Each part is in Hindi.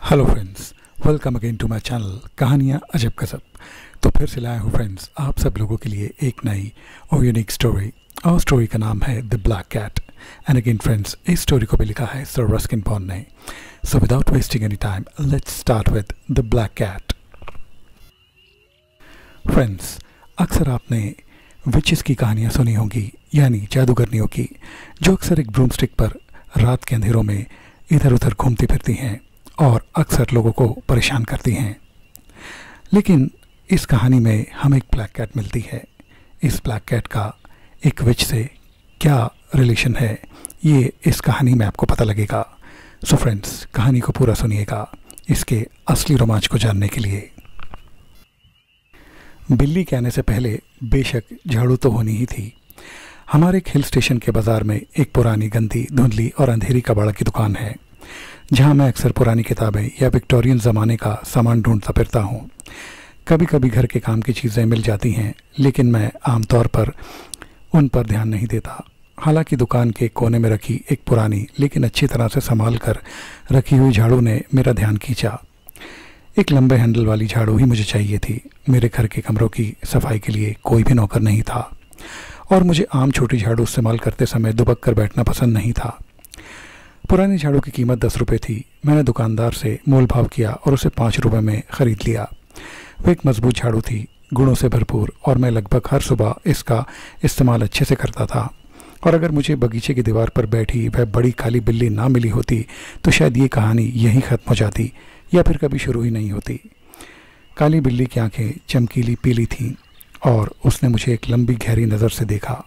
Hello friends, welcome again to my channel कहानियाँ अजब गजब। तो फिर से लाया हूँ फ्रेंड्स आप सब लोगों के लिए एक नई और यूनिक स्टोरी। और स्टोरी का नाम है the black cat. And again friends, इस स्टोरी को भी लिखा है सर रस्किन बॉन्ड ने। So without wasting any time, let's start with the black cat. Friends, अक्सर आपने विचेस की कहानियाँ सुनी होंगी, यानी जादूगरनियों की, जो अक्सर एक ब्रूमस्टिक पर रात के अंधेरों में इधर उधर घूमती फिरती हैं और अक्सर लोगों को परेशान करती हैं। लेकिन इस कहानी में हमें एक ब्लैक कैट मिलती है। इस ब्लैक कैट का एक विच से क्या रिलेशन है, ये इस कहानी में आपको पता लगेगा। सो फ्रेंड्स, कहानी को पूरा सुनिएगा इसके असली रोमांच को जानने के लिए। बिल्ली के आने से पहले बेशक झाड़ू तो होनी ही थी। हमारे एक हिल स्टेशन के बाज़ार में एक पुरानी गंदी धुंधली और अंधेरी कबाड़ की दुकान है, जहाँ मैं अक्सर पुरानी किताबें या विक्टोरियन ज़माने का सामान ढूंढता फिरता हूँ। कभी कभी घर के काम की चीज़ें मिल जाती हैं, लेकिन मैं आमतौर पर उन पर ध्यान नहीं देता। हालांकि दुकान के कोने में रखी एक पुरानी लेकिन अच्छी तरह से संभाल कर रखी हुई झाड़ू ने मेरा ध्यान खींचा। एक लंबे हैंडल वाली झाड़ू ही मुझे चाहिए थी। मेरे घर के कमरों की सफाई के लिए कोई भी नौकर नहीं था और मुझे आम छोटी झाड़ू इस्तेमाल करते समय दुबक कर बैठना पसंद नहीं था। पुरानी झाड़ू की कीमत 10 रुपये थी। मैंने दुकानदार से मोल भाव किया और उसे 5 रुपये में ख़रीद लिया। वह एक मजबूत झाड़ू थी, गुणों से भरपूर, और मैं लगभग हर सुबह इसका इस्तेमाल अच्छे से करता था। और अगर मुझे बगीचे की दीवार पर बैठी वह बड़ी काली बिल्ली ना मिली होती तो शायद ये कहानी यहीं ख़त्म हो जाती या फिर कभी शुरू ही नहीं होती। काली बिल्ली की आंखें चमकीली पीली थीं और उसने मुझे एक लंबी गहरी नज़र से देखा,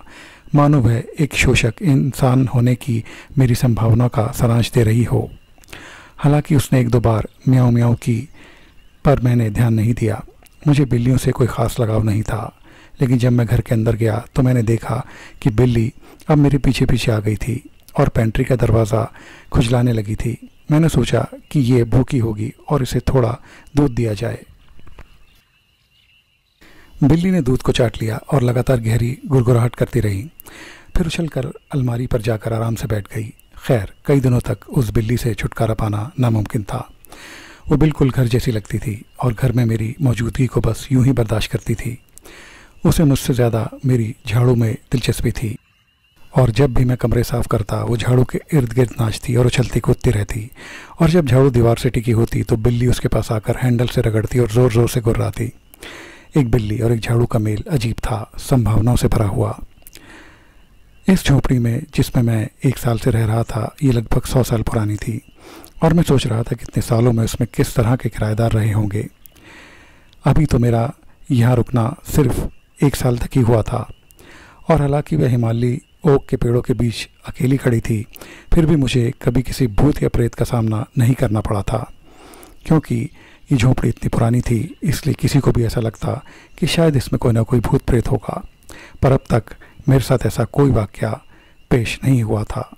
मानो वह एक शोषक इंसान होने की मेरी संभावना का सारांश दे रही हो। हालांकि उसने एक दो बार म्याऊं म्याऊं की, पर मैंने ध्यान नहीं दिया। मुझे बिल्लियों से कोई ख़ास लगाव नहीं था, लेकिन जब मैं घर के अंदर गया तो मैंने देखा कि बिल्ली अब मेरे पीछे पीछे आ गई थी और पेंट्री का दरवाज़ा खुजलाने लगी थी। मैंने सोचा कि ये भूखी होगी और इसे थोड़ा दूध दिया जाए। बिल्ली ने दूध को चाट लिया और लगातार गहरी गुरगुराहट करती रही। फिर उछलकर अलमारी पर जाकर आराम से बैठ गई। खैर, कई दिनों तक उस बिल्ली से छुटकारा पाना नामुमकिन था। वो बिल्कुल घर जैसी लगती थी और घर में मेरी मौजूदगी को बस यूं ही बर्दाश्त करती थी। उसे मुझसे ज़्यादा मेरी झाड़ू में दिलचस्पी थी और जब भी मैं कमरे साफ़ करता वो झाड़ू के इर्द गिर्द नाचती और उछलती कूदती रहती। और जब झाड़ू दीवार से टिकी होती तो बिल्ली उसके पास आकर हैंडल से रगड़ती और ज़ोर ज़ोर से गुर्राती। एक बिल्ली और एक झाड़ू का मेल अजीब था, संभावनाओं से भरा हुआ। इस झोपड़ी में जिसमें मैं 1 साल से रह रहा था, ये लगभग 100 साल पुरानी थी और मैं सोच रहा था कि इतने सालों में उसमें किस तरह के किराएदार रहे होंगे। अभी तो मेरा यहाँ रुकना सिर्फ 1 साल तक ही हुआ था और हालांकि वह हिमालयी ओक के पेड़ों के बीच अकेली खड़ी थी, फिर भी मुझे कभी किसी भूत या प्रेत का सामना नहीं करना पड़ा था। क्योंकि ये झोपड़ी इतनी पुरानी थी, इसलिए किसी को भी ऐसा लगता कि शायद इसमें कोई ना कोई भूत प्रेत होगा, पर अब तक मेरे साथ ऐसा कोई वाकया पेश नहीं हुआ था।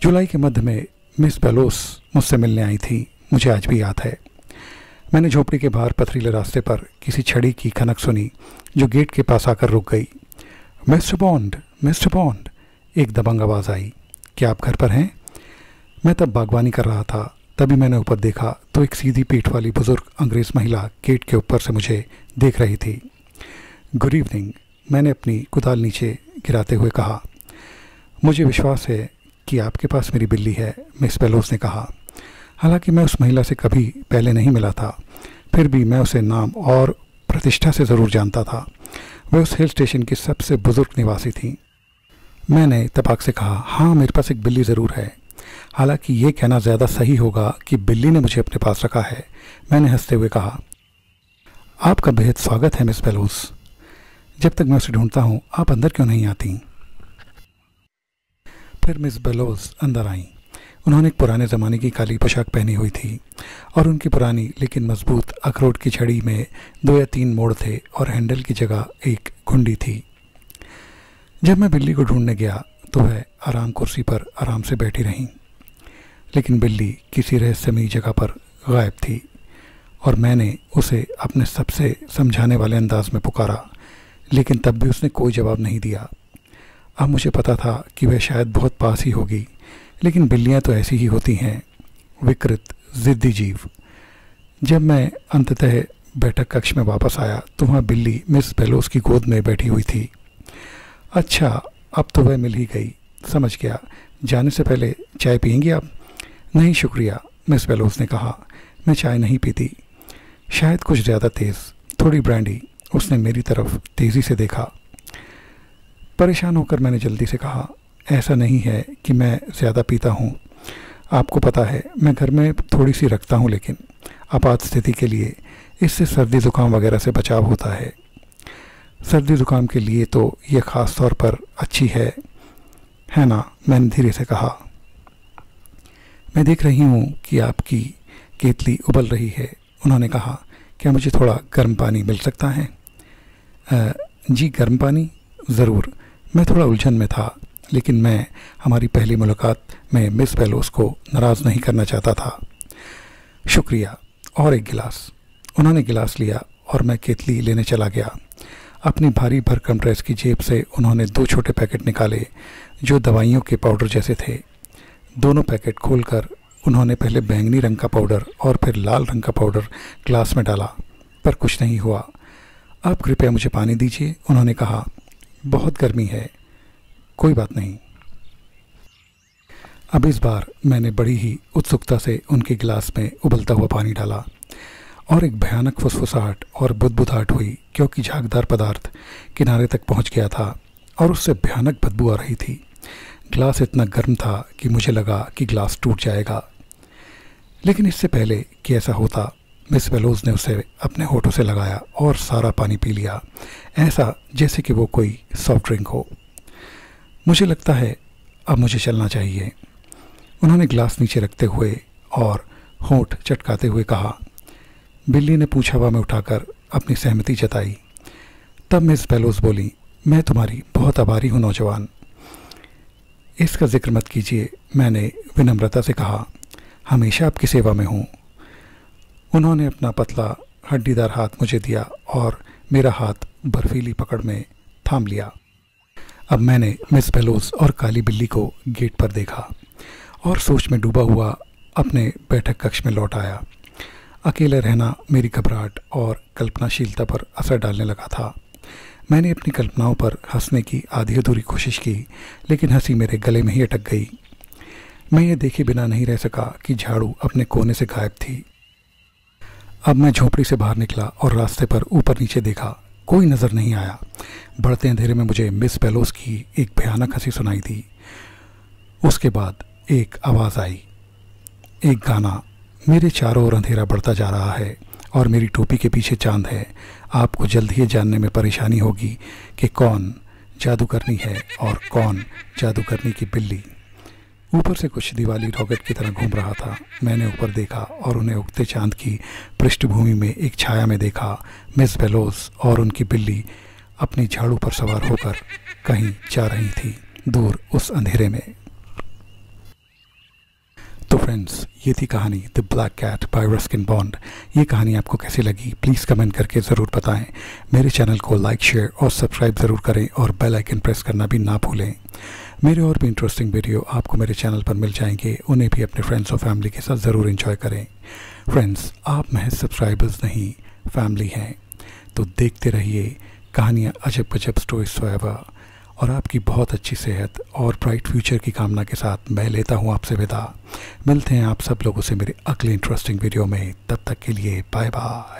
जुलाई के मध्य में मिस बेलोस मुझसे मिलने आई थी, मुझे आज भी याद है। मैंने झोपड़ी के बाहर पथरीले रास्ते पर किसी छड़ी की खनक सुनी जो गेट के पास आकर रुक गई। मिस्टर बॉन्ड, मिस्टर बॉन्ड, एक दबंग आवाज़ आई। क्या आप घर पर हैं? मैं तब बागवानी कर रहा था। तभी मैंने ऊपर देखा तो एक सीधी पीठ वाली बुजुर्ग अंग्रेज़ महिला गेट के ऊपर से मुझे देख रही थी। गुड इवनिंग, मैंने अपनी कुदाल नीचे गिराते हुए कहा। मुझे विश्वास है कि आपके पास मेरी बिल्ली है, मिस बेलोस ने कहा। हालांकि मैं उस महिला से कभी पहले नहीं मिला था, फिर भी मैं उसे नाम और प्रतिष्ठा से ज़रूर जानता था। वह उस हिल स्टेशन की सबसे बुजुर्ग निवासी थी। मैंने तपाक से कहा, हाँ, मेरे पास एक बिल्ली ज़रूर है। हालांकि ये कहना ज़्यादा सही होगा कि बिल्ली ने मुझे अपने पास रखा है, मैंने हंसते हुए कहा। आपका बेहद स्वागत है मिस बेलोस। जब तक मैं उसे ढूंढता हूँ आप अंदर क्यों नहीं आती? फिर मिस बेलोस अंदर आईं। उन्होंने एक पुराने ज़माने की काली पोशाक पहनी हुई थी और उनकी पुरानी लेकिन मजबूत अखरोट की छड़ी में 2 या 3 मोड़ थे और हैंडल की जगह एक घुंडी थी। जब मैं बिल्ली को ढूंढने गया तो वह आराम कुर्सी पर आराम से बैठी रहीं, लेकिन बिल्ली किसी रहस्यमयी जगह पर गायब थी और मैंने उसे अपने सबसे समझाने वाले अंदाज में पुकारा, लेकिन तब भी उसने कोई जवाब नहीं दिया। अब मुझे पता था कि वह शायद बहुत पास ही होगी, लेकिन बिल्लियां तो ऐसी ही होती हैं, विकृत, ज़िद्दी जीव। जब मैं अंततः बैठक कक्ष में वापस आया तो वहाँ बिल्ली मिस बेलोस की गोद में बैठी हुई थी। अच्छा, अब तो वह मिल ही गई, समझ गया। जाने से पहले चाय पियेंगी आप? नहीं शुक्रिया, मिस बेलोस ने कहा। मैं चाय नहीं पीती। शायद कुछ ज़्यादा तेज़, थोड़ी ब्रांडी। उसने मेरी तरफ तेज़ी से देखा। परेशान होकर मैंने जल्दी से कहा, ऐसा नहीं है कि मैं ज़्यादा पीता हूँ, आपको पता है मैं घर में थोड़ी सी रखता हूँ, लेकिन आपात स्थिति के लिए। इससे सर्दी ज़ुकाम वगैरह से बचाव होता है। सर्दी ज़ुकाम के लिए तो ये ख़ास तौर पर अच्छी है ना? मैंने धीरे से कहा। मैं देख रही हूँ कि आपकी केतली उबल रही है, उन्होंने कहा। क्या मुझे थोड़ा गर्म पानी मिल सकता है? जी गर्म पानी? ज़रूर। मैं थोड़ा उलझन में था, लेकिन मैं हमारी पहली मुलाकात में मिस बेलोस को नाराज़ नहीं करना चाहता था। शुक्रिया, और एक गिलास। उन्होंने गिलास लिया और मैं केतली लेने चला गया। अपनी भारी भरकम ड्रेस की जेब से उन्होंने 2 छोटे पैकेट निकाले जो दवाइयों के पाउडर जैसे थे। दोनों पैकेट खोलकर उन्होंने पहले बैंगनी रंग का पाउडर और फिर लाल रंग का पाउडर ग्लास में डाला, पर कुछ नहीं हुआ। आप कृपया मुझे पानी दीजिए, उन्होंने कहा। बहुत गर्मी है। कोई बात नहीं। अब इस बार मैंने बड़ी ही उत्सुकता से उनके गिलास में उबलता हुआ पानी डाला और एक भयानक फुसफुसाहट और बुदबुदाहट हुई, क्योंकि झागदार पदार्थ किनारे तक पहुंच गया था और उससे भयानक बदबू आ रही थी। ग्लास इतना गर्म था कि मुझे लगा कि ग्लास टूट जाएगा। लेकिन इससे पहले कि ऐसा होता, मिस बेलोस ने उसे अपने होठों से लगाया और सारा पानी पी लिया, ऐसा जैसे कि वो कोई सॉफ्ट ड्रिंक हो। मुझे लगता है अब मुझे चलना चाहिए, उन्होंने ग्लास नीचे रखते हुए और होंठ चटकाते हुए कहा। बिल्ली ने पूंछ हवा में उठाकर अपनी सहमति जताई। तब मिस बेलोस बोली, मैं तुम्हारी बहुत आभारी हूँ नौजवान। इसका जिक्र मत कीजिए, मैंने विनम्रता से कहा। हमेशा आपकी सेवा में हूँ। उन्होंने अपना पतला हड्डीदार हाथ मुझे दिया और मेरा हाथ बर्फीली पकड़ में थाम लिया। अब मैंने मिस बेलोस और काली बिल्ली को गेट पर देखा और सोच में डूबा हुआ अपने बैठक कक्ष में लौट आया। अकेले रहना मेरी घबराहट और कल्पनाशीलता पर असर डालने लगा था। मैंने अपनी कल्पनाओं पर हंसने की आधी अधूरी कोशिश की, लेकिन हंसी मेरे गले में ही अटक गई। मैं ये देखे बिना नहीं रह सका कि झाड़ू अपने कोने से गायब थी। अब मैं झोपड़ी से बाहर निकला और रास्ते पर ऊपर नीचे देखा। कोई नज़र नहीं आया। बढ़ते अंधेरे में मुझे मिस बेलोस की एक भयानक हंसी सुनाई दी। उसके बाद एक आवाज़ आई, एक गाना। मेरे चारों ओर अंधेरा बढ़ता जा रहा है और मेरी टोपी के पीछे चांद है। आपको जल्द ही जानने में परेशानी होगी कि कौन जादूगरनी है और कौन जादूगरनी की बिल्ली। ऊपर से कुछ दिवाली रॉकेट की तरह घूम रहा था। मैंने ऊपर देखा और उन्हें उगते चांद की पृष्ठभूमि में एक छाया में देखा। मिस बेलोस और उनकी बिल्ली अपनी झाड़ू पर सवार होकर कहीं जा रही थी, दूर उस अंधेरे में। तो फ्रेंड्स, ये थी कहानी the black cat by Ruskin Bond. ये कहानी आपको कैसी लगी प्लीज़ कमेंट करके ज़रूर बताएं। मेरे चैनल को लाइक, शेयर और सब्सक्राइब ज़रूर करें और बेल आइकन प्रेस करना भी ना भूलें। मेरे और भी इंटरेस्टिंग वीडियो आपको मेरे चैनल पर मिल जाएंगे, उन्हें भी अपने फ्रेंड्स और फैमिली के साथ ज़रूर एंजॉय करें। फ्रेंड्स, आप महज सब्सक्राइबर्स नहीं, फैमिली हैं। तो देखते रहिए कहानियाँ अजब गजब स्टोरीज फॉरएवर। और आपकी बहुत अच्छी सेहत और ब्राइट फ्यूचर की कामना के साथ मैं लेता हूँ आपसे विदा। मिलते हैं आप सब लोगों से मेरे अगले इंटरेस्टिंग वीडियो में। तब तक के लिए बाय बाय।